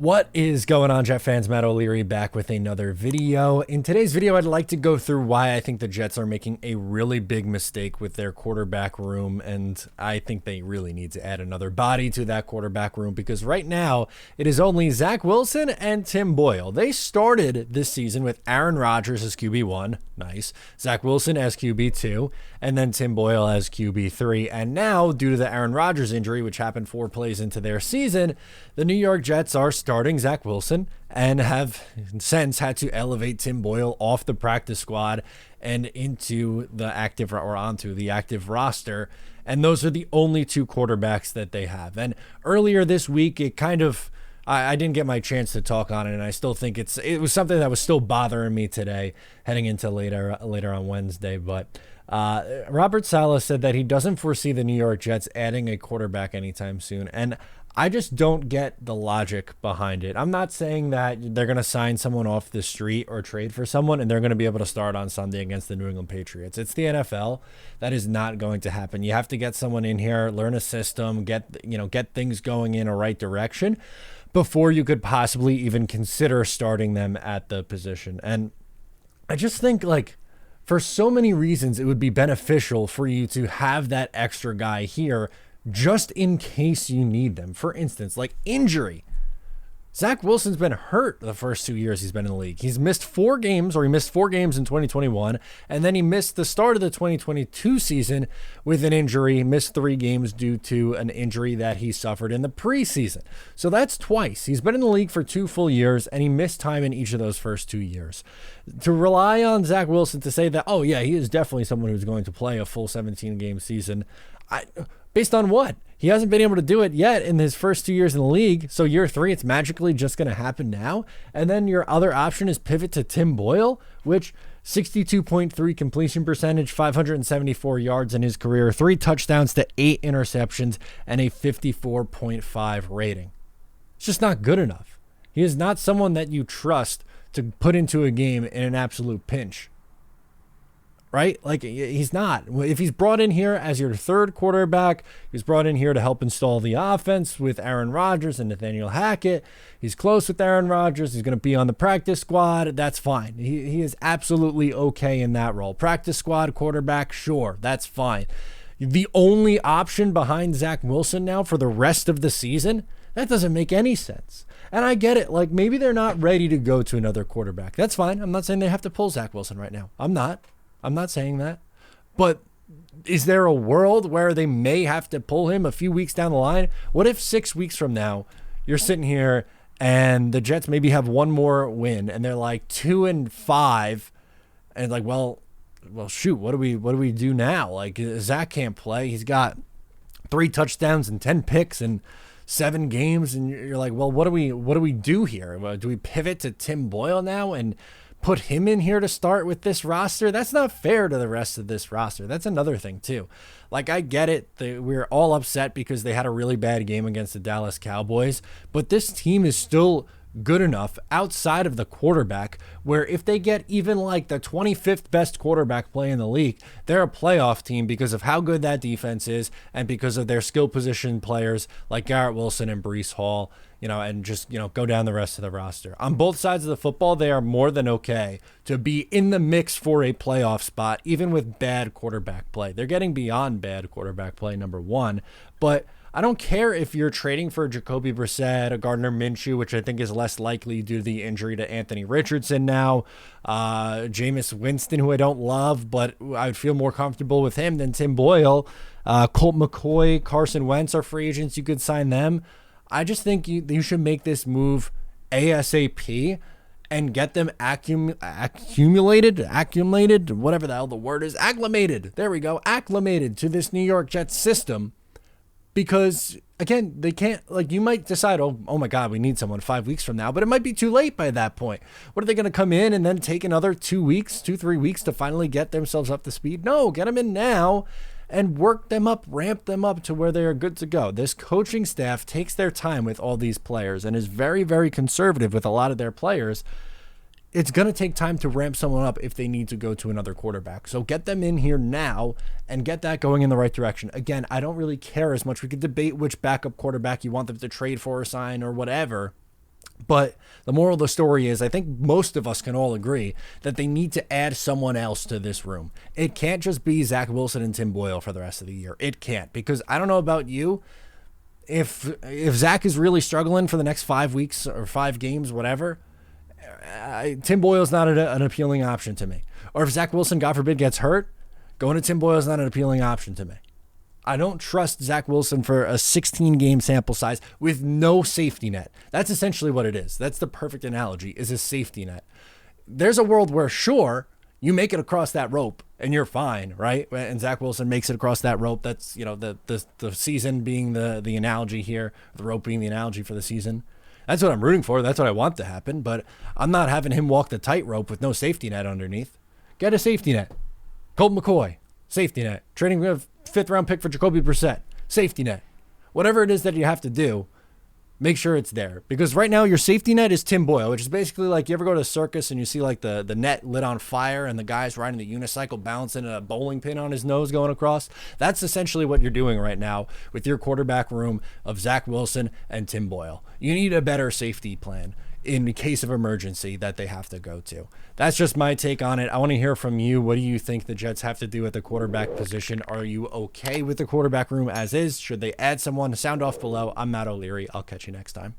What is going on, Jet fans? Matt O'Leary back with another video. In today's video, I'd like to go through why I think the Jets are making a really big mistake with their quarterback room, and I think they really need to add another body to that quarterback room because right now it is only Zach Wilson and Tim Boyle. They started this season with Aaron Rodgers as QB1, nice, Zach Wilson as QB2, and then Tim Boyle as QB3. And now, due to the Aaron Rodgers injury, which happened 4 plays into their season, the New York Jets are starting Zach Wilson and have since had to elevate Tim Boyle off the practice squad and into the active or onto the active roster. And those are the only 2 quarterbacks that they have. And earlier this week, it kind of, I didn't get my chance to talk on it, and I still think it was something that was still bothering me today heading into later on Wednesday. But Robert Saleh said that he doesn't foresee the New York Jets adding a quarterback anytime soon. And I just don't get the logic behind it. I'm not saying that they're going to sign someone off the street or trade for someone and they're going to be able to start on Sunday against the New England Patriots. It's the NFL. That is not going to happen. You have to get someone in here, learn a system, get things going in a right direction before you could possibly even consider starting them at the position. And I just think, like, for so many reasons, it would be beneficial for you to have that extra guy here just in case you need them. For instance, like injury. Zach Wilson's been hurt the first 2 years he's been in the league. He missed 4 games in 2021, and then he missed the start of the 2022 season with an injury, missed 3 games due to an injury that he suffered in the preseason. So that's twice. He's been in the league for 2 full years, and he missed time in each of those first 2 years. To rely on Zach Wilson to say that, oh yeah, he is definitely someone who's going to play a full 17-game season, based on what? He hasn't been able to do it yet in his first 2 years in the league. So year 3, it's magically just going to happen now. And then your other option is pivot to Tim Boyle, which 62.3 completion percentage, 574 yards in his career, 3 touchdowns to 8 interceptions, and a 54.5 rating. It's just not good enough. He is not someone that you trust to put into a game in an absolute pinch. Right? Like, he's not. If he's brought in here as your third quarterback, he's brought in here to help install the offense with Aaron Rodgers and Nathaniel Hackett. He's close with Aaron Rodgers. He's going to be on the practice squad. That's fine. He is absolutely okay in that role. Practice squad quarterback, sure, that's fine. The only option behind Zach Wilson now for the rest of the season, that doesn't make any sense. And I get it. Like, maybe they're not ready to go to another quarterback. That's fine. I'm not saying they have to pull Zach Wilson right now. I'm not saying that. But is there a world where they may have to pull him a few weeks down the line? What if 6 weeks from now you're sitting here and the Jets maybe have one more win and they're like 2-5 and like, well, shoot, what do we do now? Like, Zach can't play. He's got 3 touchdowns and 10 picks in 7 games, and you're like, well, what do we do here? Do we pivot to Tim Boyle now and put him in here to start with this roster? That's not fair to the rest of this roster. That's another thing too. Like, I get it. We're all upset because they had a really bad game against the Dallas Cowboys, but this team is still good enough outside of the quarterback where if they get even like the 25th best quarterback play in the league, they're a playoff team because of how good that defense is and because of their skill position players like Garrett Wilson and Breece Hall, and just, go down the rest of the roster. On both sides of the football, they are more than okay to be in the mix for a playoff spot, even with bad quarterback play. They're getting beyond bad quarterback play, number one, but I don't care if you're trading for Jacoby Brissett, a Gardner Minshew, which I think is less likely due to the injury to Anthony Richardson now, Jameis Winston, who I don't love, but I would feel more comfortable with him than Tim Boyle. Colt McCoy, Carson Wentz are free agents. You could sign them. I just think you should make this move ASAP and get them accumulated, whatever the hell the word is, acclimated. There we go, acclimated to this New York Jets system. Because, again, they can't, like, you might decide, oh my God, we need someone 5 weeks from now, but it might be too late by that point. What are they going to come in and then take another 3 weeks to finally get themselves up to speed? No, get them in now and work them up, ramp them up to where they are good to go. This coaching staff takes their time with all these players and is very, very conservative with a lot of their players. It's going to take time to ramp someone up if they need to go to another quarterback. So get them in here now and get that going in the right direction. Again, I don't really care as much. We could debate which backup quarterback you want them to trade for or sign or whatever. But the moral of the story is I think most of us can all agree that they need to add someone else to this room. It can't just be Zach Wilson and Tim Boyle for the rest of the year. It can't, because I don't know about you. If Zach is really struggling for the next 5 weeks or 5 games, whatever, Tim Boyle's not an appealing option to me. Or if Zach Wilson, God forbid, gets hurt, going to Tim Boyle is not an appealing option to me. I don't trust Zach Wilson for a 16-game sample size with no safety net. That's essentially what it is. That's the perfect analogy, is a safety net. There's a world where, sure, you make it across that rope and you're fine, right? And Zach Wilson makes it across that rope. That's, the season being the analogy here, the rope being the analogy for the season. That's what I'm rooting for. That's what I want to happen. But I'm not having him walk the tightrope with no safety net underneath. Get a safety net. Colt McCoy, safety net. Trading a 5th-round pick for Jacoby Brissett, safety net. Whatever it is that you have to do, make sure it's there. Because right now your safety net is Tim Boyle, which is basically like you ever go to a circus and you see like the net lit on fire and the guy's riding the unicycle balancing a bowling pin on his nose going across. That's essentially what you're doing right now with your quarterback room of Zach Wilson and Tim Boyle. You need a better safety plan in case of emergency that they have to go to. That's just my take on it. I want to hear from you. What do you think the Jets have to do at the quarterback position? Are you okay with the quarterback room as is? Should they add someone? Sound off below. I'm Matt O'Leary. I'll catch you next time.